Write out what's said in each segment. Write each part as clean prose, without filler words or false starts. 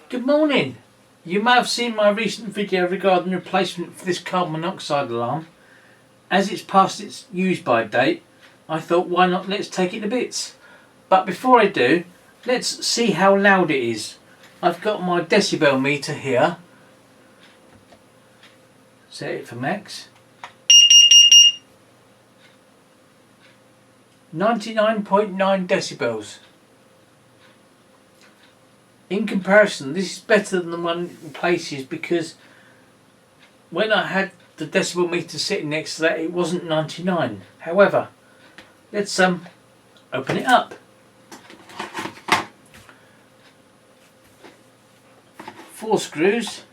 Good morning. You may have seen my recent video regarding the replacement for this carbon monoxide alarm. As it's past its use by date, I thought why not let's take it to bits. But before I do, let's see how loud it is. I've got my decibel meter here. Set it for max. 99.9 decibels. In comparison, this is better than the one in places because when I had the decibel meter sitting next to that, it wasn't 99. However, let's open it up. 4 screws.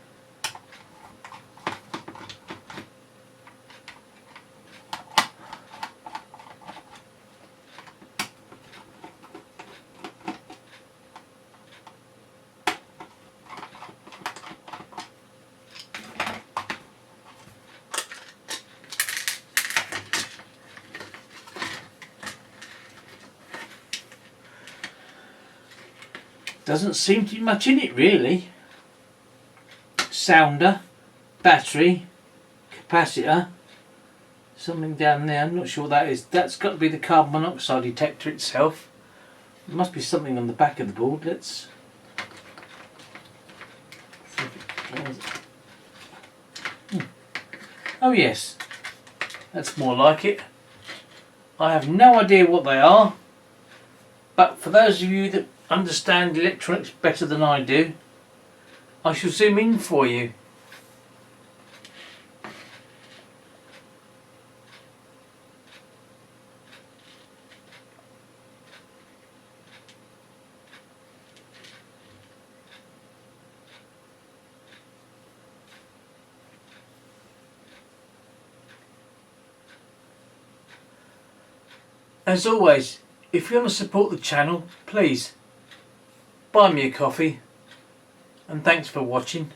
Doesn't seem to be much in it really. Sounder, battery, capacitor, something down there, I'm not sure what that is. That's got to be the carbon monoxide detector itself. There must be something on the back of the board. Let's oh yes, that's more like it. I have no idea what they are, but for those of you that understand electronics better than I do, I shall zoom in for you. As always, if you want to support the channel, please buy me a coffee, and thanks for watching.